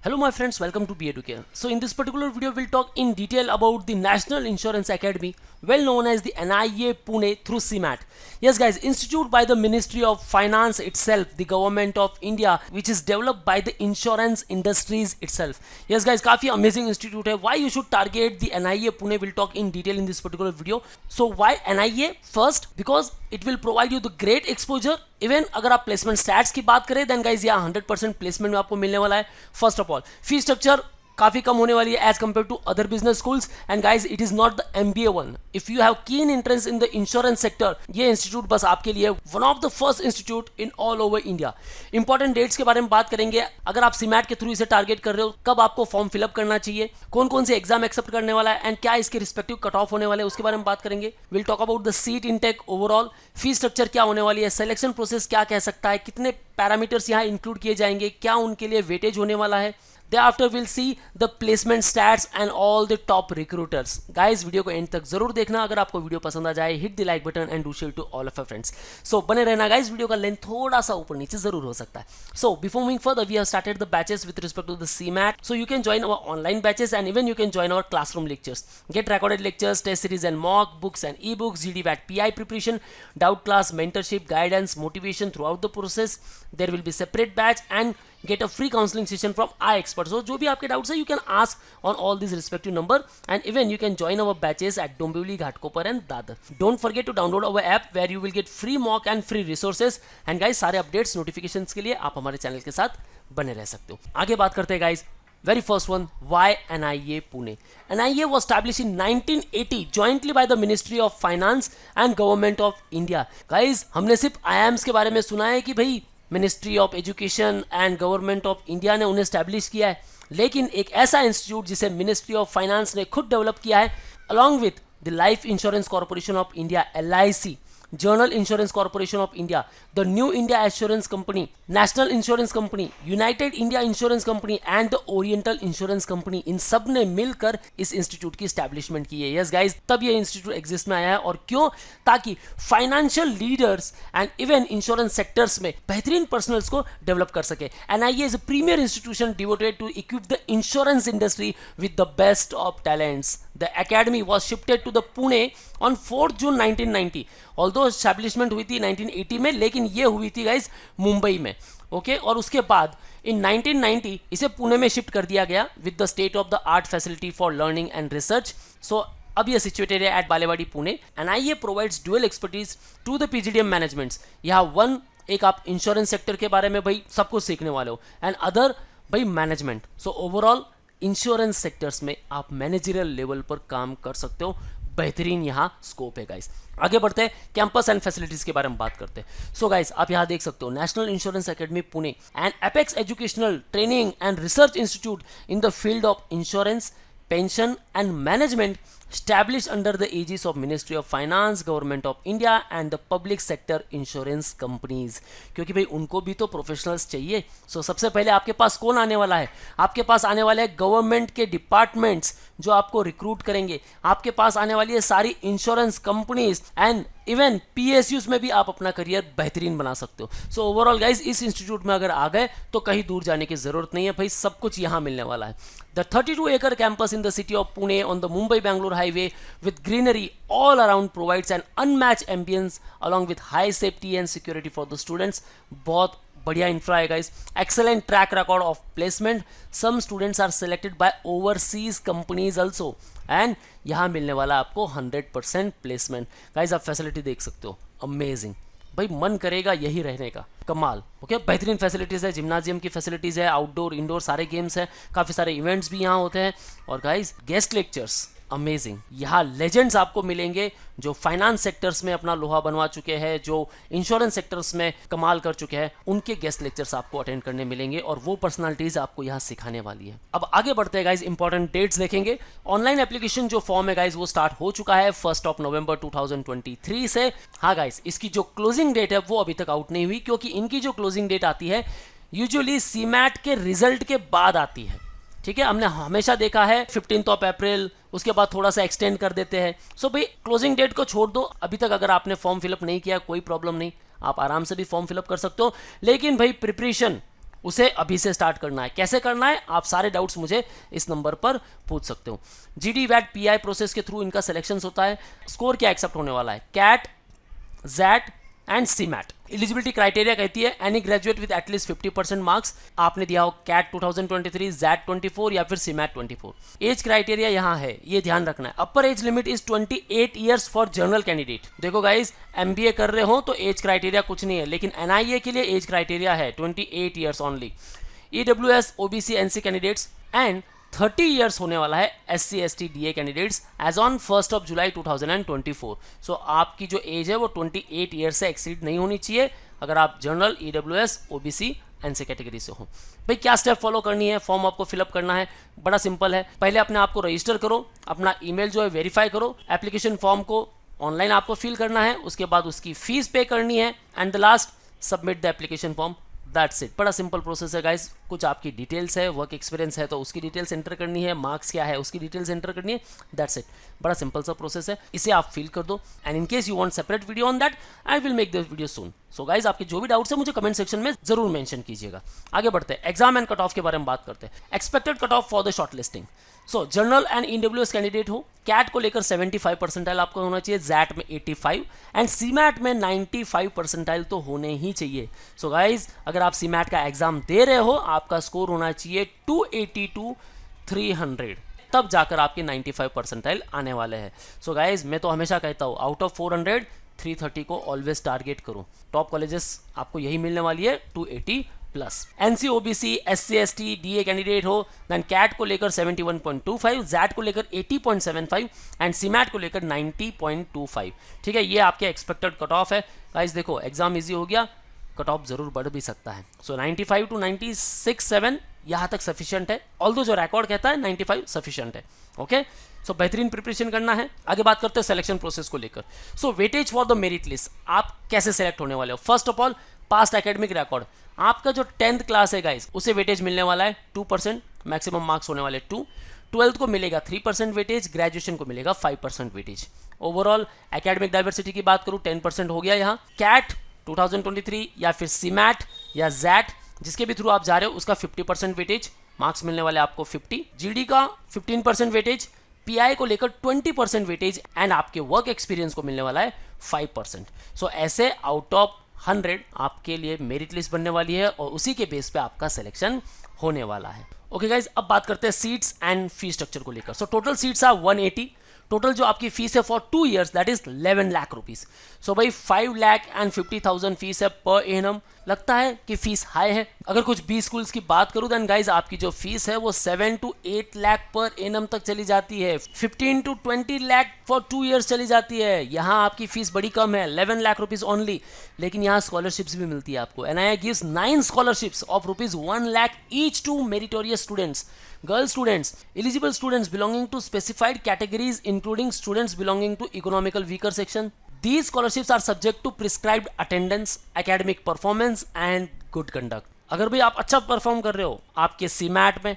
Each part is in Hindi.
Hello my friends, welcome to BEducare. So in this particular video we'll talk in detail about the National Insurance Academy, well known as the NIA Pune through CMAT. Yes guys, institute by the Ministry of Finance itself, the government of India, which is developed by the insurance industries itself. Yes guys, काफी amazing institute है. Why you should target the NIA Pune, we'll talk in detail in this particular video. So why NIA? First, because it will provide you the great exposure. Even अगर आप प्लेसमेंट स्टैट्स की बात करें देन गाइज यहाँ 100% प्लेसमेंट में आपको मिलने वाला है. First of all fee structure काफी कम होने वाली है as compare to other business schools. And guys it is not the MBA one. If you have keen interest in the insurance sector, ये इंस्टीट्यूट बस आपके लिए one of the first institute in all over India. Important dates के बारे में बात करेंगे. अगर आप सीमैट के थ्रू इसे टारगेट कर रहे हो, कब आपको फॉर्म फिलअप करना चाहिए, कौन कौन से एग्जाम एक्सेप्ट करने वाला है एंड क्या इसके रिस्पेक्टिव कट ऑफ होने वाले हैं, उसके बारे में बात करेंगे. Will talk about the seat intake overall, fee structure क्या होने वाली है, सिलेक्शन प्रोसेस क्या कह सकता है, कितने पैरामीटर्स यहाँ इंक्लूड किए जाएंगे, क्या उनके लिए वेटेज होने वाला है. Thereafter we'll see the placement stats and all the top recruiters. Guys, video को एंड तक जरूर देखना. अगर आपको वीडियो पसंद आ जाए, hit the like button and do share to all of your friends. So बने रहना गाइज, वीडियो का लेंथ थोड़ा सा ऊपर नीचे जरूर हो सकता है. So before moving further, we have started the batches with respect to the CMAT. So you can join our online batches and even you can join our classroom lectures. Get recorded lectures, test series and mock books and ebooks, GDVAT PI preparation, doubt class, mentorship, guidance, motivation throughout the process. There will be separate batch and get a free counseling session from our experts. So जो भी आपके डाउट्स है, you can ask on all these respective number and even you can join our batches at Dombivli, Ghatkopar and Dadar. Don't forget to download our app where you will get free mock and free resources. And guys, सारे updates notifications के लिए आप हमारे चैनल के साथ बने रह सकते हो. आगे बात करते हैं guys. Very first one, why NIA Pune? NIA was established in 1980 jointly by the Ministry of Finance and Government of India. Guys, हमने सिर्फ IIMs के बारे में सुना है कि भाई ministry of education and government of India ने उन्हें स्टैब्लिश किया है, लेकिन एक ऐसा इंस्टीट्यूट जिसे मिनिस्ट्री ऑफ फाइनेंस ने खुद डेवलप किया है along with the life insurance corporation of India LIC, Journal Insurance Corporation of India, the New India Assurance Company, National Insurance Company, United India Insurance Company and the Oriental Insurance Company, इन सब ने मिलकर इस इंस्टीट्यूट की स्टैब्लिशमेंट की है. यस गाइज, तब ये इंस्टीट्यूट एग्जिस्ट में आया है. और क्यों? ताकि financial leaders and even insurance sectors में बेहतरीन पर्सनल्स को डेवलप कर सके. NIA is a premier institution devoted to equip the insurance industry with the best of talents. The academy was shifted to the Pune on 4 June 1990. Although establishment हुई थी 1980 में, लेकिन ये हुई थी गाइज मुंबई में. ओके और उसके बाद इन 1990 इसे पुणे में शिफ्ट कर दिया गया with the state of the art facility for learning and research. So अब ये सिचुएटेड है at Balewadi Pune. NIA provides dual expertise to the PGDM managements. यहाँ वन, एक आप इंश्योरेंस सेक्टर के बारे में भाई सब कुछ सीखने वाले हो एंड अदर भाई management. So overall insurance sectors में आप मैनेजरियल लेवल पर काम कर सकते हो. बेहतरीन यहाँ स्कोप है गाइस. आगे बढ़ते हैं, कैंपस एंड फैसिलिटीज के बारे में बात करते हैं. सो गाइस, आप यहाँ देख सकते हो national insurance academy Pune and apex educational training and research institute in the field of insurance, pension and management, established under the aegis of Ministry of Finance, Government of India and the public sector insurance companies. क्योंकि भाई उनको भी तो प्रोफेशनल्स चाहिए. सो सबसे पहले आपके पास कौन आने वाला है? आपके पास आने वाले हैं गवर्नमेंट के डिपार्टमेंट्स जो आपको रिक्रूट करेंगे. आपके पास आने वाली है सारी insurance companies and even PSUs में भी आप अपना करियर बेहतरीन बना सकते हो. सो ओवरऑल गाइज, इस इंस्टीट्यूट में अगर आ गए तो कहीं दूर जाने की जरूरत नहीं है भाई, सब कुछ यहाँ मिलने वाला है. The 32-acre campus in the city of Pune on the Mumbai-Bangalore highway with greenery all around provides an unmatched ambience along with high safety and security for the students. बहुत बढ़िया इंफ्रा है guys. Excellent track record of placement. Some students are selected by overseas companies also and यहाँ मिलने वाला आपको 100% प्लेसमेंट. गाइस, आप फैसिलिटी देख सकते हो, अमेजिंग भाई, मन करेगा यही रहने का. कमाल. ओके, बेहतरीन फैसिलिटीज़ है, जिम्नाजियम की फैसिलिटीज़ है, आउटडोर इंडोर सारे गेम्स हैं, काफ़ी सारे इवेंट्स भी यहाँ होते हैं. और गाइस, गेस्ट लेक्चर्स अमेजिंग. यहाँ लेजेंड्स आपको मिलेंगे जो फाइनेंस सेक्टर्स में अपना लोहा बनवा चुके हैं, जो इंश्योरेंस सेक्टर्स में कमाल कर चुके हैं, उनके गेस्ट लेक्चर्स आपको अटेंड करने मिलेंगे और वो पर्सनालिटीज आपको यहाँ सिखाने वाली है. अब आगे बढ़ते हैं गाइज, इंपॉर्टेंट डेट्स देखेंगे. ऑनलाइन एप्लीकेशन जो फॉर्म है गाइज वो स्टार्ट हो चुका है 1 नवंबर 2023 से. हाँ गाइज, इसकी जो क्लोजिंग डेट है वो अभी तक आउट नहीं हुई, क्योंकि इनकी जो क्लोजिंग डेट आती है यूजुअली CMAT के रिजल्ट के बाद आती है. ठीक है, हमने हमेशा देखा है 15 अप्रैल, उसके बाद थोड़ा सा एक्सटेंड कर देते हैं. सो भाई क्लोजिंग डेट को छोड़ दो. अभी तक अगर आपने फॉर्म फिलअप नहीं किया कोई प्रॉब्लम नहीं, आप आराम से भी फॉर्म फिलअप कर सकते हो. लेकिन भाई प्रिपरेशन उसे अभी से स्टार्ट करना है। कैसे करना है, आप सारे डाउट्स मुझे इस नंबर पर पूछ सकते हो। जीडी वैट पीआई प्रोसेस के थ्रू इनका सिलेक्शन होता है। स्कोर क्या एक्सेप्ट होने वाला है, CAT, XAT and CMAT. Eligibility criteria कहती है any graduate with at least 50% marks. आपने दिया हो कैट 2023, जैट 24 या फिर सीमैट 24। एज क्राइटेरिया यहाँ है, ये ध्यान रखना है। अपर age limit is 28 years for general candidate. देखो गाइज, एमबीए कर रहे हो तो एज क्राइटेरिया कुछ नहीं है, लेकिन एनआईए के लिए एज क्राइटेरिया है 28 years only. EWS, OBC, NC candidates and 30 years होने वाला है SC ST DA candidates age on 1 July 2024। So आपकी जो एज है वो 28 ईयर्स से एक्सीड नहीं होनी चाहिए अगर आप general, EWS, OBC, NC category से हो। भाई क्या स्टेप फॉलो करनी है, फॉर्म आपको फिलअप करना है, बड़ा सिंपल है। पहले अपने आप को रजिस्टर करो, अपना ईमेल जो है वेरीफाई करो, एप्लीकेशन फॉर्म को ऑनलाइन आपको फिल करना है, उसके बाद उसकी फीस पे करनी है and the last submit the application form. That's it. बड़ा सिंपल प्रोसेस है गाइस। कुछ आपकी डिटेल्स है, वर्क एक्सपीरियंस है तो उसकी डिटेल्स एंटर करनी है, मार्क्स क्या है उसकी डिटेल्स एंटर करनी है। That's it. बड़ा सिंपल सा प्रोसेस है, इसे आप फील कर दो and in case you want separate video on that, I will make this video soon. So guys, आपके जो भी डाउट्स है मुझे कमेंट सेक्शन में जरूर मेंशन कीजिएगा। आगे बढ़ते हैं, एग्जाम एंड कट ऑफ के बारे में बात करते हैं। Expected cut off for the short listing. So general and EWS candidate हो, कैट को लेकर 75 परसेंटाइल आपको होना चाहिए, जैट में 85 एंड सीमैट में 95 परसेंटाइल तो होने ही चाहिए। सो गाइज, अगर आप सीमैट का एग्जाम दे रहे हो, आपका स्कोर होना चाहिए 280 to 300, तब जाकर आपके 95 परसेंटाइल आने वाले हैं। सो गाइज, मैं तो हमेशा कहता हूँ आउट ऑफ 400 330 को ऑलवेज टारगेट करो। टॉप कॉलेजेस आपको यही मिलने वाली है 280 plus. NC OBC SC ST DA candidate हो, देन कैट को लेकर 71.25, जैट को लेकर 80.75 एंड सीमैट को लेकर 90.25। ठीक है, ये आपके एक्सपेक्टेड कट ऑफ है। गाइस देखो, एग्जाम इजी हो गया, कट ऑफ जरूर बढ़ भी सकता है। सो 95 to 96.7 यहाँ तक सफिशिएंट है, ऑल्दो जो रिकॉर्ड कहता है 95 सफिशिएंट है। ओके, सो बेहतरीन प्रिपरेशन करना है। आगे बात करते हैं सिलेक्शन प्रोसेस को लेकर। So weightage for the merit list, आप कैसे सेलेक्ट होने वाले हो। First of all, past academic record. आपका जो 10th क्लास है गाइस, उसे वेटेज मिलने वाला है 2%, मैक्सिमम मार्क्स होने वाले 2। 12th को मिलेगा 3% वेटेज, ग्रेजुएशन को मिलेगा 5% वेटेज। ओवरऑल एकेडमिक डाइवर्सिटी की बात करूं 10% हो गया यहाँ। कैट 2023 या फिर सीमैट या जैट जिसके भी थ्रू आप जा रहे हो उसका 50% वेटेज, मार्क्स मिलने वाले आपको 50। जीडी का 15% वेटेज, पीआई को लेकर 20% वेटेज एंड आपके वर्क एक्सपीरियंस को मिलने वाला है 5%। सो ऐसे आउट ऑफ 100 आपके लिए मेरिट लिस्ट बनने वाली है और उसी के बेस पे आपका सिलेक्शन होने वाला है। ओके गाइज, अब बात करते हैं सीट्स एंड फी स्ट्रक्चर को लेकर। So total seats are 180। टोटल जो आपकी फीस है for 2 years that is 11 lakh rupees. So भाई 5,50,000 फीस है पर एनम। लगता है कि फीस हाई है। अगर कुछ बी स्कूल्स की बात करूं देन गाइज आपकी जो फीस है वो 7 to 8 लाख पर एनम तक चली जाती है, 15 to 20 लाख फॉर 2 years चली जाती है। यहाँ आपकी फीस बड़ी कम है, 11 लाख रुपीज ओनली। लेकिन यहाँ स्कॉलरशिप्स भी मिलती है आपको। NIA gives 9 scholarships of rupees 1 lakh each to meritorious students, girl students, eligible students belonging to specified categories including students belonging to economical weaker section. These scholarships are subject to prescribed attendance, academic performance and good conduct. अगर भाई आप अच्छा परफॉर्म कर रहे हो आपके सीमैट में,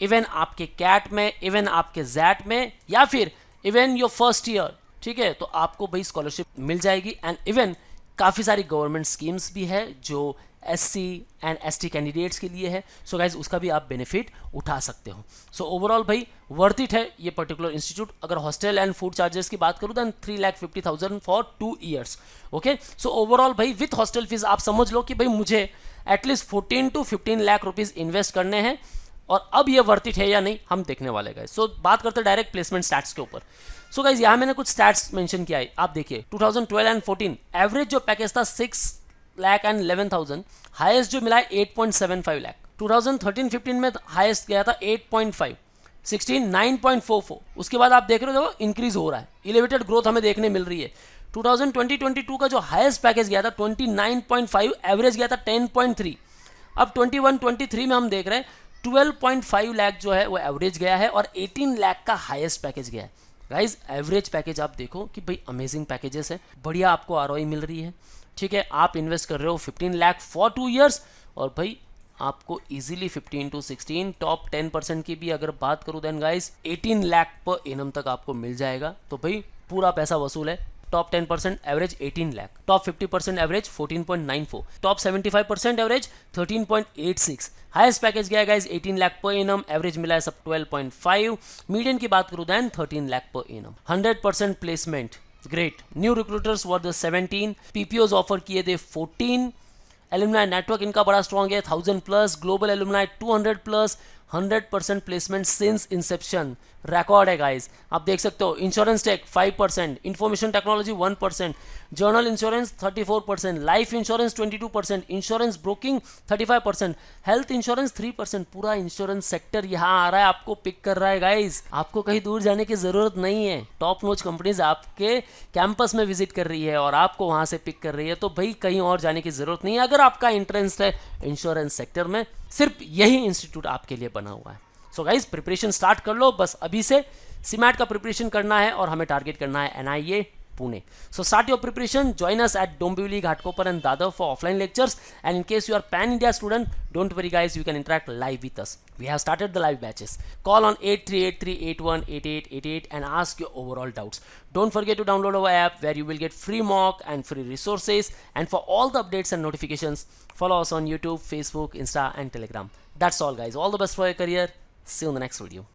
इवन आपके कैट में, इवन आपके जैट में या फिर इवन योर फर्स्ट ईयर, ठीक है, तो आपको भाई स्कॉलरशिप मिल जाएगी। एंड इवन काफ़ी सारी गवर्नमेंट स्कीम्स भी है जो SC एंड ST कैंडिडेट्स के लिए है। सो गाइज उसका भी आप बेनिफिट उठा सकते हो। सो ओवरऑल भाई वर्थ इट है ये पर्टिकुलर इंस्टीट्यूट। अगर हॉस्टल एंड फूड चार्जेस की बात करूँ then 3,50,000 for 2 years। Okay, so overall भाई विथ हॉस्टल फीस आप समझ लो कि भाई मुझे at least 14 to 15 lakh rupees invest करने हैं और अब ये वर्थ इट है या नहीं हम देखने वाले गाइज। सो बात करते हैं डायरेक्ट प्लेसमेंट स्टैट्स के ऊपर। सो गाइज यहाँ मैंने कुछ स्टैट्स मेंशन किया है, आप देखिए 2012 एंड 14 एवरेज जो पैकेज था 6,11,000, हाईएस्ट जो मिला है 8.75 लाख। 2013-15 में हाईएस्ट गया था 8.5, 16 9.44। उसके बाद आप देख रहे हो इंक्रीज हो रहा है, एलिवेटेड ग्रोथ हमें देखने मिल रही है। 2020-22 का जो हाईएस्ट पैकेज गया था 29.5, एवरेज गया था 10.3। अब 21-23 में हम देख रहे हैं 12.5 लाख जो है वो एवरेज गया है और 18 लाख का हाईएस्ट पैकेज गया है। गाइज एवरेज पैकेज आप देखो कि भाई अमेजिंग पैकेजेस है, बढ़िया आपको ROI मिल रही है। ठीक है, आप इन्वेस्ट कर रहे हो 15 लाख फॉर 2 years और भाई आपको इजीली 15 to 16 टॉप 10% की भी अगर बात करूं then guys 18 lakh per annum तक आपको मिल जाएगा। तो भाई पूरा पैसा वसूल है। top 10% average 18 lakh, top 50% average 14.94, top 75% average 13.86, highest package गया guys 18 lakh per annum, average मिला है सब 12.5, मीडियन की बात करूं then 13 lakh per annum, 100% placement, great, new recruiters were the 17, PPOs offer किए थे 14, एलुमनाई नेटवर्क इनका बड़ा स्ट्रॉन्ग है 1000 plus, global alumni 200 plus, 100% placement since inception, record है गाइस। आप देख सकते हो insurance tech 5%, information technology 1%, general insurance 34%, life insurance 22%, insurance broking 35%, health insurance 3%, पूरा इंश्योरेंस सेक्टर यहाँ आ रहा है, आपको पिक कर रहा है गाइस। आपको कहीं दूर जाने की जरूरत नहीं है, टॉप नॉच कंपनीज आपके कैंपस में विजिट कर रही है और आपको वहां से पिक कर रही है, तो भाई कहीं और जाने की जरूरत नहीं है। अगर आपका इंटरेस्ट है इंश्योरेंस सेक्टर में, सिर्फ यही इंस्टीट्यूट आपके लिए बना हुआ है। सो गाइज प्रिपरेशन स्टार्ट कर लो, बस अभी से सीमैट का प्रिपरेशन करना है और हमें टारगेट करना है NIA Pune. So start your preparation, join us at Dombivli, Ghatkopar and Dadar for offline lectures, and in case you are pan India student, don't worry guys, you can interact live with us. We have started the live batches. Call on 8383818888 and ask your overall doubts. Don't forget to download our app where you will get free mock and free resources, and for all the updates and notifications, follow us on YouTube, Facebook, Insta and Telegram. That's all guys. All the best for your career. See you in the next video.